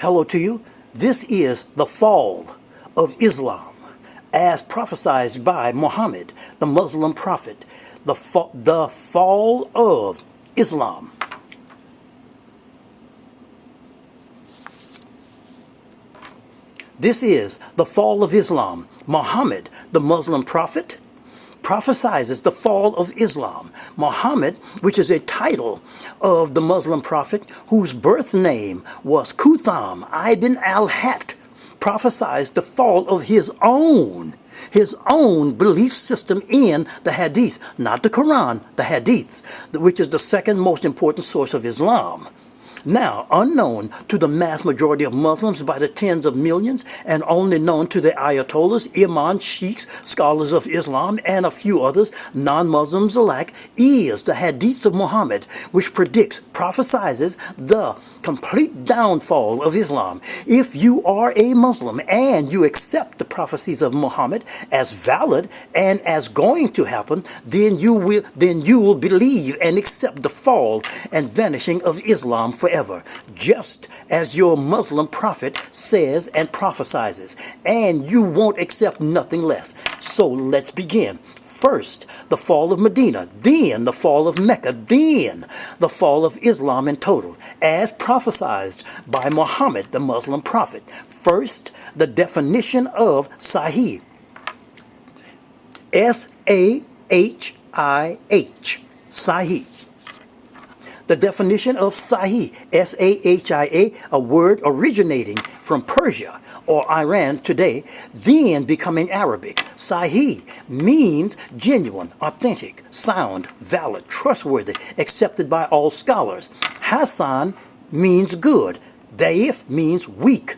Hello to you. This is the fall of Islam as prophesied by Muhammad, the Muslim prophet. The fall of Islam. This is the fall of Islam. Muhammad, the Muslim prophet, prophesies the fall of Islam. Muhammad, which is a title of the Muslim prophet, whose birth name was Kutham ibn al-Hat, prophesies the fall of his own belief system in the Hadith, not the Quran, the Hadiths, which is the second most important source of Islam. Now, unknown to the mass majority of Muslims by the tens of millions, and only known to the ayatollahs, imams, sheikhs, scholars of Islam, and a few others, non-Muslims alike, is the Hadiths of Muhammad, which prophesies the complete downfall of Islam. If you are a Muslim and you accept the prophecies of Muhammad as valid and as going to happen, then you will believe and accept the fall and vanishing of Islam forever, just as your Muslim prophet says and prophesies, and you won't accept nothing less. So let's begin. First, the fall of Medina, then the fall of Mecca, then the fall of Islam in total, as prophesied by Muhammad, the Muslim prophet. First, the definition of Sahih. S-A-H-I-H. Sahih. The definition of Sahih, S-A-H-I-A, a word originating from Persia or Iran today, then becoming Arabic. Sahih means genuine, authentic, sound, valid, trustworthy, accepted by all scholars. Hasan means good. Daif means weak.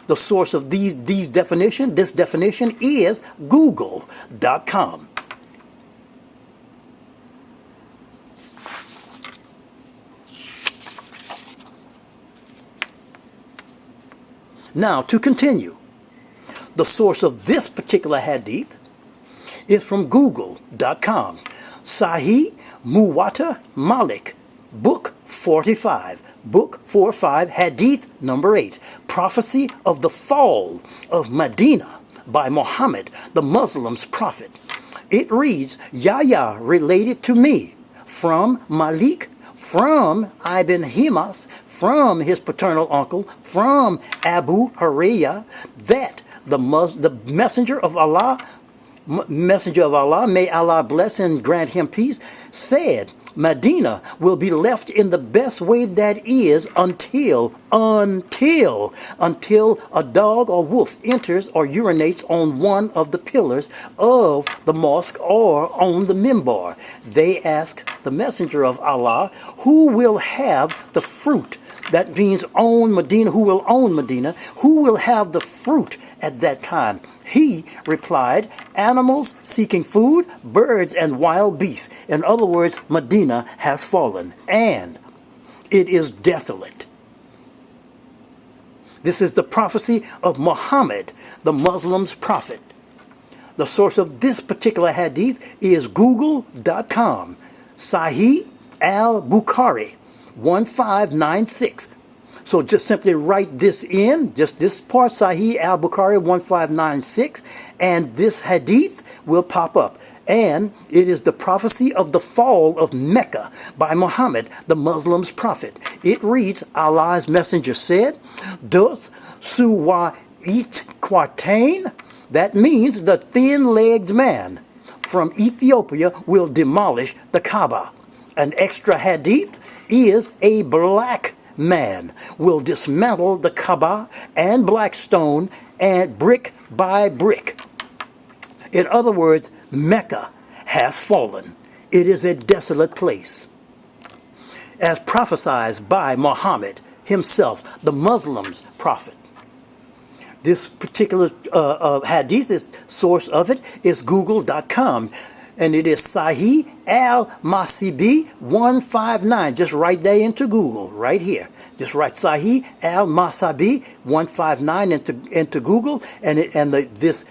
The source of this definition is Google.com. Now, to continue, the source of this particular hadith is from Google.com. Sahih Muwatta Malik, Book 45, Book 45, Hadith number 8, Prophecy of the Fall of Medina by Muhammad, the Muslim's prophet. It reads, Yahya related to me from Malik, from Ibn Himas, from his paternal uncle, from Abu Hurairah, that the messenger of Allah, may Allah bless and grant him peace, said, Medina will be left in the best way that is until a dog or wolf enters or urinates on one of the pillars of the mosque or on the minbar. They ask the messenger of Allah, who will have the fruit? That means own Medina. Who will own Medina? Who will have the fruit at that time? He replied, animals seeking food, birds and wild beasts. In other words, Medina has fallen and it is desolate. This is the prophecy of Muhammad, the Muslim's prophet. The source of this particular hadith is Google.com. Sahih al-Bukhari 1596. So just simply write this in, just this part, Sahih al-Bukhari 1596, and this hadith will pop up. And it is the prophecy of the fall of Mecca by Muhammad, the Muslim's prophet. It reads, Allah's messenger said, Dus suwa it quartain, that means the thin-legged man from Ethiopia will demolish the Kaaba. An extra hadith is a black man will dismantle the Kaaba and black stone and brick by brick. In other words, Mecca has fallen. It is a desolate place. As prophesied by Muhammad himself, the Muslim's prophet. This particular hadith, this source of it is Google.com. And it is Sahih al-Masibi 159. Just write that into Google right here. Just write Sahih al-Masibi 159 into Google, and this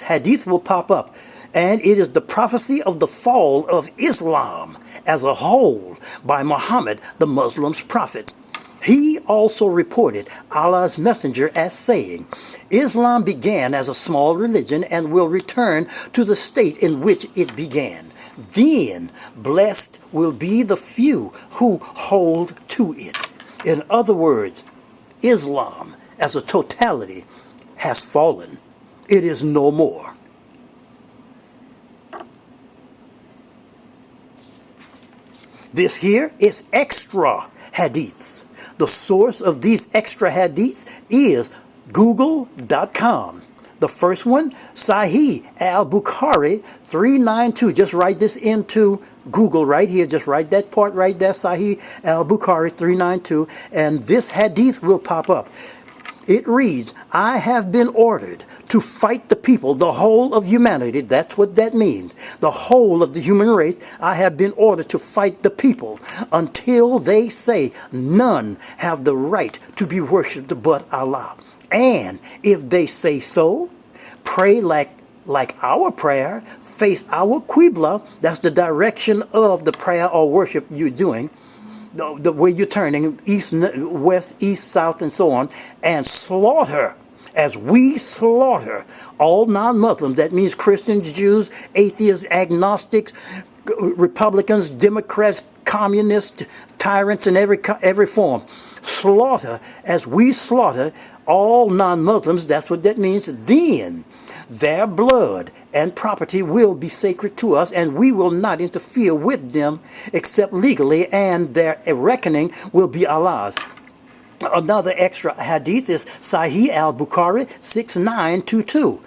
hadith will pop up. And it is the prophecy of the fall of Islam as a whole by Muhammad, the Muslim's prophet. He also reported Allah's messenger as saying, Islam began as a small religion and will return to the state in which it began. Then blessed will be the few who hold to it. In other words, Islam as a totality has fallen. It is no more. This here is extra hadiths. The source of these extra hadiths is google.com. The first one, Sahih al-Bukhari 392. Just write this into Google right here. Just write that part right there, Sahih al-Bukhari 392, and this hadith will pop up. It reads, I have been ordered to fight the people, the whole of humanity. That's what that means. The whole of the human race. I have been ordered to fight the people until they say none have the right to be worshipped but Allah. And if they say so, pray like our prayer, face our Qibla, that's the direction of the prayer or worship you're doing, the way you're turning, east, west, east, south, and so on, and slaughter, as we slaughter all non-Muslims. That means Christians, Jews, atheists, agnostics, Republicans, Democrats, communists, tyrants in every form. Slaughter, as we slaughter all non-Muslims, that's what that means. Then their blood and property will be sacred to us, and we will not interfere with them except legally, and their reckoning will be Allah's. Another extra hadith is Sahih al-Bukhari 6922.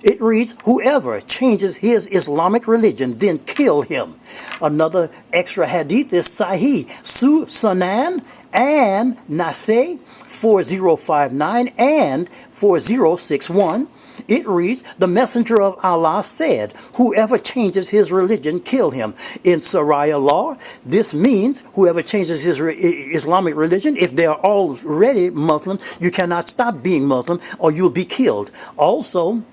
It reads, whoever changes his Islamic religion, then kill him. Another extra hadith is Sahih Sunan and Nasai 4059 and 4061. It reads, the messenger of Allah said, whoever changes his religion, kill him. In Sharia law, this means whoever changes his Islamic religion, if they are already Muslim, you cannot stop being Muslim or you'll be killed. Also,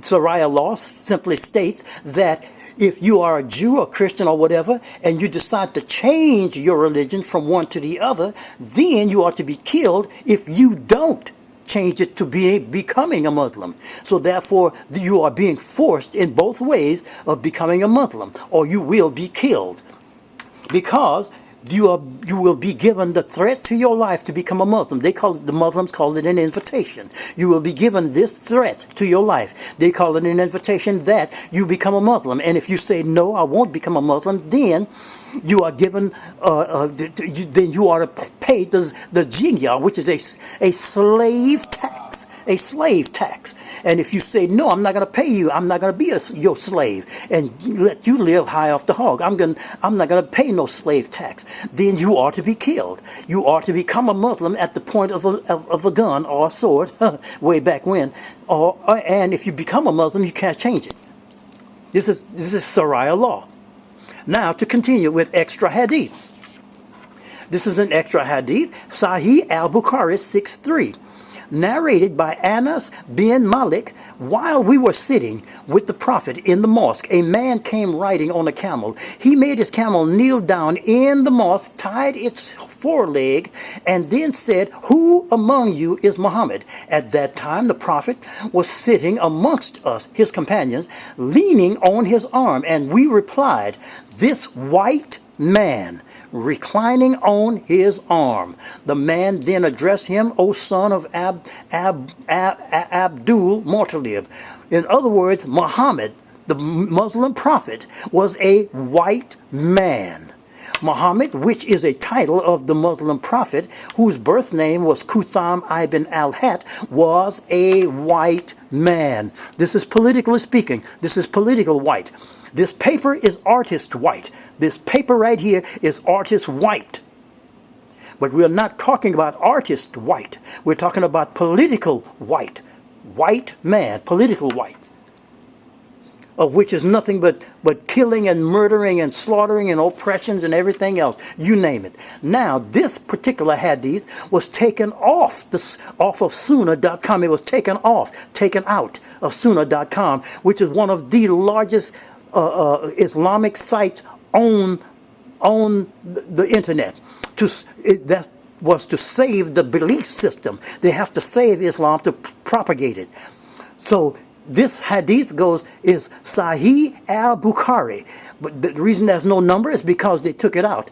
Sharia law simply states that if you are a Jew or Christian or whatever, and you decide to change your religion from one to the other, then you are to be killed if you don't change it to becoming a Muslim. So therefore, you are being forced in both ways of becoming a Muslim, or you will be killed. Because you will be given the threat to your life to become a Muslim. The Muslims call it an invitation. You will be given this threat to your life. They call it an invitation that you become a Muslim. And if you say, no, I won't become a Muslim, then you are given, then you are to pay the jizya, which is a slave tax. A slave tax. And if you say, no, I'm not going to pay you, I'm not going to be your slave and let you live high off the hog, I'm not going to pay no slave tax, then you are to be killed. You are to become a Muslim at the point of a gun or a sword, way back when. And if you become a Muslim, you can't change it. This is Sharia law. Now to continue with extra hadiths. This is an extra hadith, Sahih al-Bukhari 6.3. Narrated by Anas bin Malik, while we were sitting with the Prophet in the mosque, a man came riding on a camel. He made his camel kneel down in the mosque, tied its foreleg, and then said, who among you is Muhammad? At that time, the Prophet was sitting amongst us, his companions, leaning on his arm, and we replied, this white man, reclining on his arm. The man then addressed him, O son of Abdul Muttalib. In other words, Muhammad, the Muslim prophet, was a white man. Muhammad, which is a title of the Muslim prophet, whose birth name was Qutham ibn al-Hat, was a white man. This is politically speaking. This is political white. This paper is artist white. This paper right here is artist white. But we're not talking about artist white. We're talking about political white. White man, political white. Of which is nothing but killing and murdering and slaughtering and oppressions and everything else. You name it. Now, this particular hadith was taken off of Sunnah.com. It was taken out of Sunnah.com, which is one of the largest Islamic sites on the internet. was to save the belief system. They have to save Islam to propagate it. So this hadith is Sahih al-Bukhari. But the reason there's no number is because they took it out.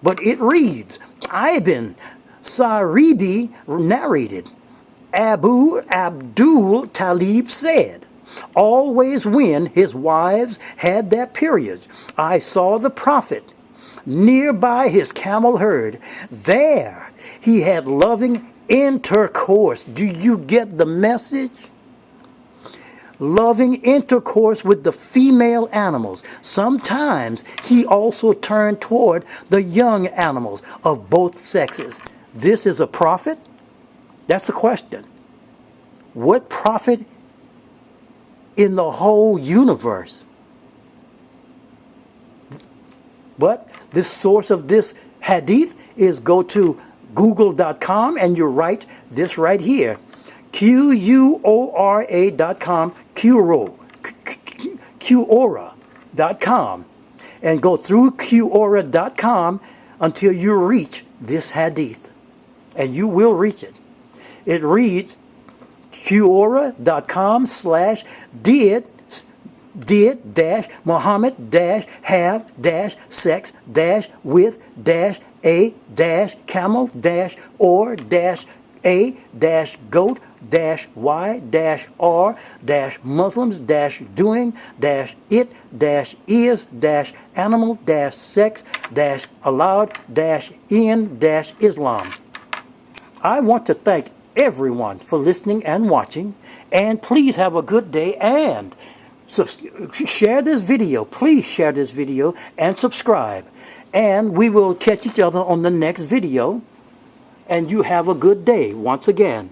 But it reads, Ibn Saribi narrated, Abu Abdul Talib said, always when his wives had their periods, I saw the Prophet nearby his camel herd. There he had loving intercourse. Do you get the message? Loving intercourse with the female animals. Sometimes he also turned toward the young animals of both sexes. This is a prophet? That's the question. What prophet in the whole universe? But this source of this hadith is go to google.com and you write this right here. Quora.com, Quora.com, and go through Quora.com until you reach this hadith, and you will reach it. It reads Q-or-dot-com/did-y-or-a-goat-y-dash-have-sex-with-a-dash-a-dash-camel-dash-sex-allowed-in-Islam. I want to thank everyone for listening and watching, and please have a good day, and share this video. Please share this video and subscribe, and we will catch each other on the next video, and you have a good day once again.